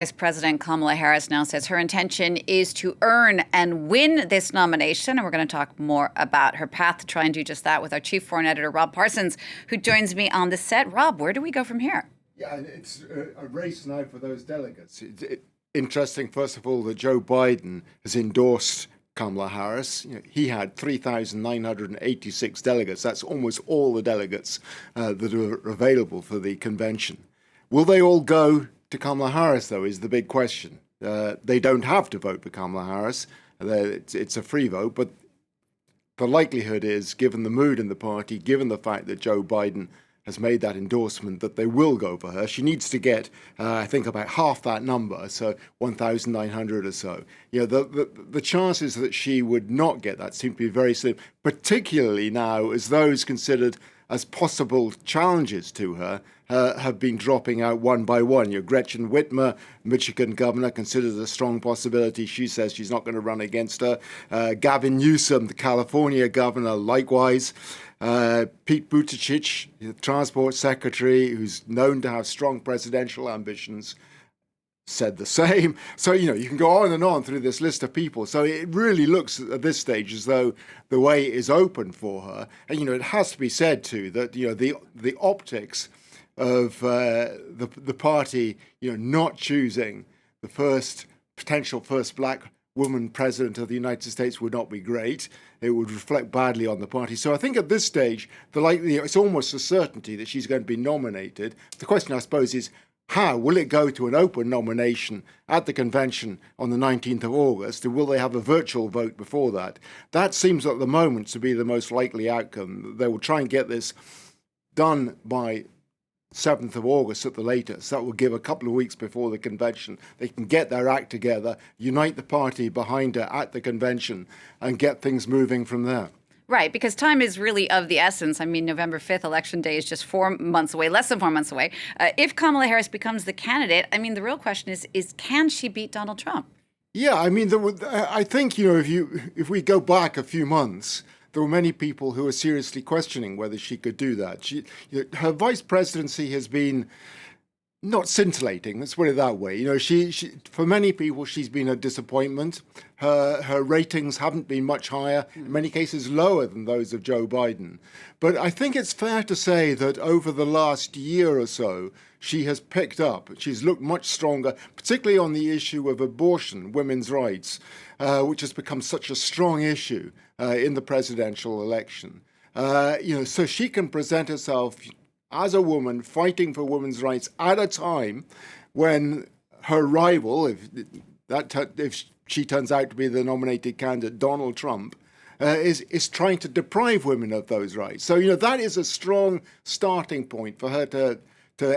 Vice President Kamala Harris now says her intention is to earn and win this nomination. And we're going to talk more about her path to try and do just that with our chief foreign editor, Rob Parsons, who joins me on the set. Rob, where do we go from here? Yeah, it's a race now for those delegates. Interesting, first of all, that Joe Biden has endorsed Kamala Harris. He had 3,986 delegates. That's almost all the delegates that are available for the convention. Will they all go to Kamala Harris, though, is the big question. They don't have to vote for Kamala Harris. It's a free vote, but the likelihood is, given the mood in the party, given the fact that Joe Biden has made that endorsement, that they will go for her. She needs to get, I think, about half that number, so 1,900 or so. The chances that she would not get that seem to be very slim, particularly now as those considered as possible challenges to her have been dropping out one by one. Gretchen Whitmer, Michigan governor, considers a strong possibility. She says she's not going to run against her. Gavin Newsom, the California governor, likewise. Pete Buttigieg, the transport secretary, who's known to have strong presidential ambitions, said the same. So, you can go on and on through this list of people. So it really looks at this stage as though the way is open for her. And, it has to be said, too, that, the optics of the party, not choosing the potential first black woman president of the United States would not be great. It would reflect badly on the party. So I think at this stage, it's almost a certainty that she's going to be nominated. The question, I suppose, is how will it go to an open nomination at the convention on the 19th of August? Or will they have a virtual vote before that? That seems at the moment to be the most likely outcome. They will try and get this done by 7th of August at the latest. That will give a couple of weeks before the convention. They can get their act together, unite the party behind her at the convention, and get things moving from there. Right, because time is really of the essence. I mean, November 5th, Election Day, is just 4 months away, less than 4 months away. If Kamala Harris becomes the candidate, the real question is can she beat Donald Trump? Yeah, I think, if we go back a few months, there were many people who were seriously questioning whether she could do that. Her vice presidency has been not scintillating, let's put it that way. She for many people, she's been a disappointment. Her ratings haven't been much higher, in many cases lower than those of Joe Biden. But I think it's fair to say that over the last year or so, she has picked up. She's looked much stronger, particularly on the issue of abortion, women's rights, which has become such a strong issue in the presidential election. So she can present herself as a woman fighting for women's rights at a time when her rival, if she turns out to be the nominated candidate, Donald Trump, is trying to deprive women of those rights. So, that is a strong starting point for her to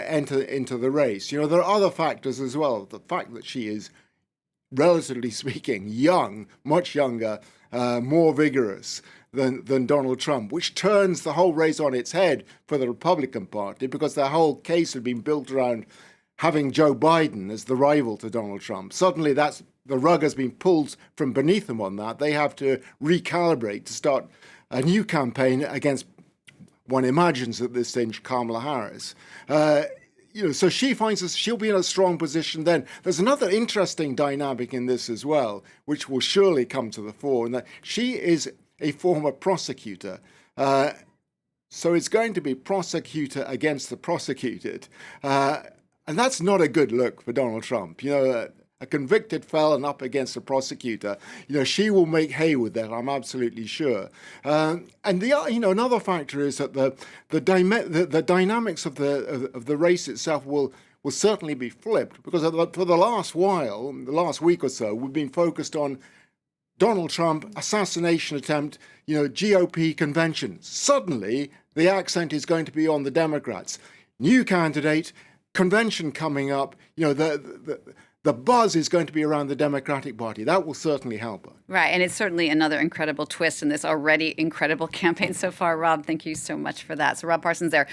enter into the race. There are other factors as well. The fact that she is, relatively speaking, young, much younger, more vigorous than Donald Trump, which turns the whole race on its head for the Republican Party, because their whole case had been built around having Joe Biden as the rival to Donald Trump. Suddenly the rug has been pulled from beneath them on that. They have to recalibrate to start a new campaign against, one imagines at this stage, Kamala Harris. So she finds she'll be in a strong position then. There's another interesting dynamic in this as well, which will surely come to the fore, and that she is a former prosecutor. So it's going to be prosecutor against the prosecuted. And that's not a good look for Donald Trump. A convicted felon up against a prosecutor, she will make hay with that, I'm absolutely sure. And another factor is that the dynamics of the race itself will certainly be flipped, because for the last week or so, we've been focused on Donald Trump, assassination attempt, GOP convention. Suddenly, the accent is going to be on the Democrats. New candidate, convention coming up, the buzz is going to be around the Democratic Party. That will certainly help her. Right, and it's certainly another incredible twist in this already incredible campaign so far. Rob, thank you so much for that. So Rob Parsons there.